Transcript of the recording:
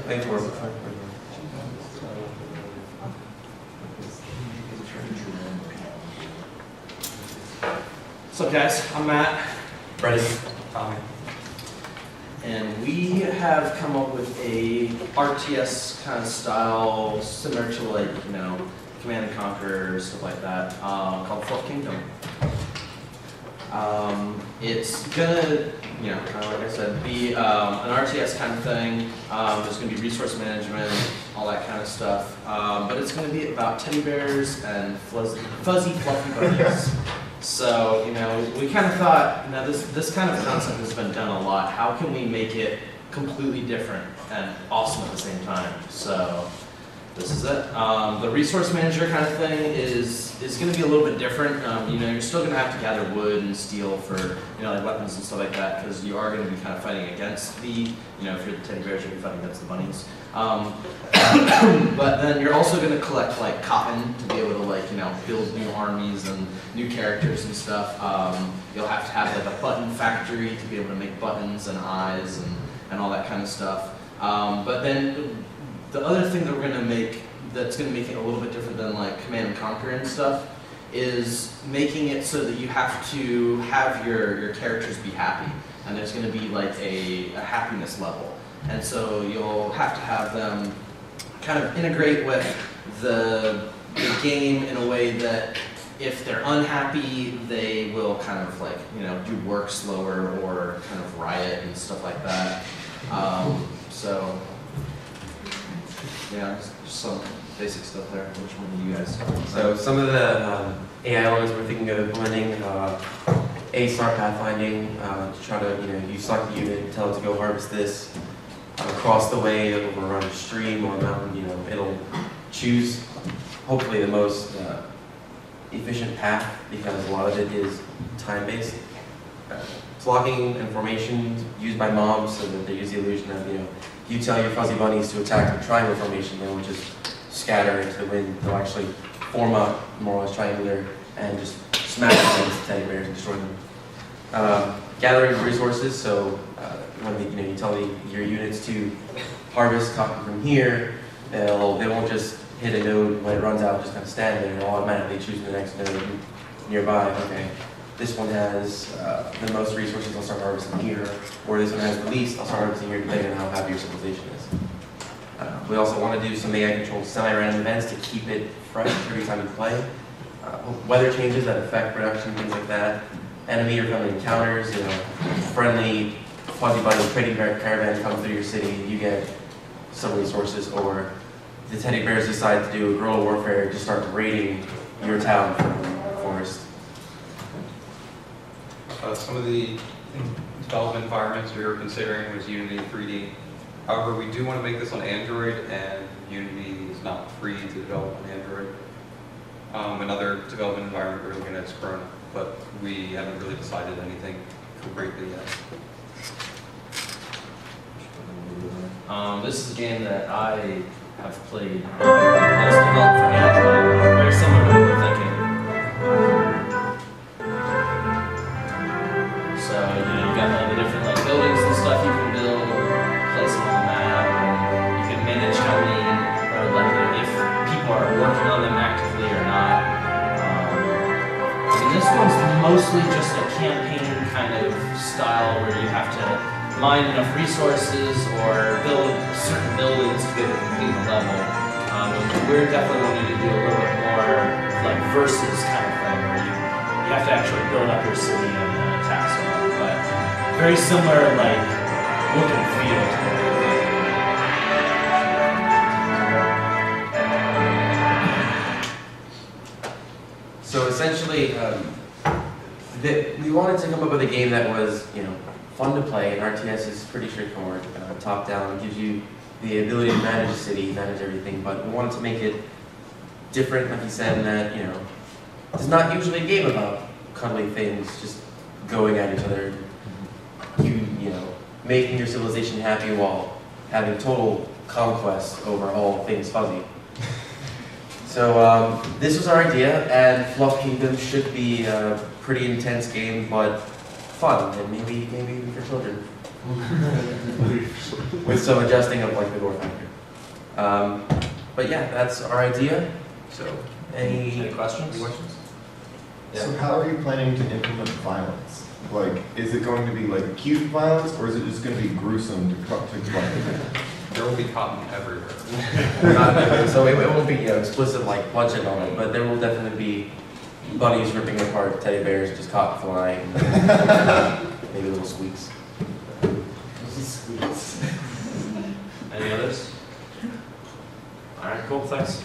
Thanks for it. What's up, guys? I'm Matt. Ready? Tommy. And we have come up with a RTS kind of style, similar to like, you know, Command and Conquer, stuff like that, called Fluff Kingdom. It's gonna, you know, kind of like I said, be an RTS kind of thing. There's gonna be resource management, all that kind of stuff. But it's gonna be about teddy bears and fuzzy, fluffy bunnies. So, you know, we kind of thought, you know, this kind of concept has been done a lot. How can we make it completely different and awesome at the same time? So, this is it. The resource manager kind of thing is going to be a little bit different. You know, you're still going to have to gather wood and steel for, you know, like weapons and stuff like that, because you are going to be kind of fighting against the, you know, if you're the teddy bears, you'll be fighting against the bunnies. But then you're also going to collect like cotton to be able to, like, you know, build new armies and new characters and stuff. You'll have to have like a button factory to be able to make buttons and eyes and all that kind of stuff. But then the other thing that we're going to make that's going to make it a little bit different than like Command and Conquer and stuff is making it so that you have to have your characters be happy, and there's going to be like a happiness level. And so you'll have to have them kind of integrate with the game in a way that if they're unhappy, they will kind of like, you know, do work slower or kind of riot and stuff like that. So yeah, just some basic stuff there. Which one do you guys? So some of the AI elements we're thinking of implementing, A-star pathfinding, to try to, you know, you select the unit, tell it to go harvest this, across the way, over around a stream or a mountain, you know, it'll choose hopefully the most efficient path, because a lot of it is time-based. Flocking information used by mobs so that they use the illusion of, you know, you tell your fuzzy bunnies to attack the triangle formation, they will just scatter into the wind. They'll actually form up more or less triangular and just smash against the teddy bears and destroy them. Gathering resources, so when you know, you tell your units to harvest cotton from here, they won't just hit a node when it runs out, just kind of stand there. They'll automatically choose the next node nearby. Okay, this one has the most resources, I'll start harvesting here, or this one has the least, I'll start harvesting here, depending on how happy your civilization is. We also want to do some AI-controlled semi-random events to keep it fresh every time you play. Weather changes that affect production, things like that. Enemy or friendly encounters, you know, friendly fuzzy bunny trading caravan comes through your city, you get some resources, or the teddy bears decide to do a guerrilla warfare, just start raiding your town from the forest. Some of the development environments we were considering was Unity 3D. However, we do want to make this on Android, and Unity is not free to develop on Android. Another development environment we're looking at is Corona, but we haven't really decided anything concretely yet. This is a game that I have played. It's developed for Android, very similar to what we're thinking. So, you know, you've got all the different like buildings and stuff you can build, place them on the map, and you can manage how many, or like, you know, if people are working on them actively or not. And this one's mostly just a campaign kind of style where you have to mine enough resources or build certain buildings to be able to complete the level. We're definitely wanting to do a little bit more like versus kind of thing where you have to actually build up your city and attack someone. But very similar like look and feel to what we're doing. So essentially, we wanted to come up with a game that was, you know, fun to play, and RTS is pretty straightforward. Top-down, gives you the ability to manage a city, manage everything, but we wanted to make it different, like you said, in that, you know, it's not usually a game about cuddly things, just going at each other. You know, making your civilization happy while having total conquest over all things fuzzy. So this was our idea, and Fluff Kingdom should be a pretty intense game, but fun, and maybe even for children. with some adjusting of like the door factor. But yeah, that's our idea. So any questions? Any questions? So how are you planning to implement violence? Like, is it going to be like cute violence, or is it just going to be gruesome to play? There will be cotton everywhere. So it won't be explicit like punching on it, but there will definitely be bunnies ripping apart teddy bears, just caught flying, maybe little squeaks. Any others? All right, cool, thanks.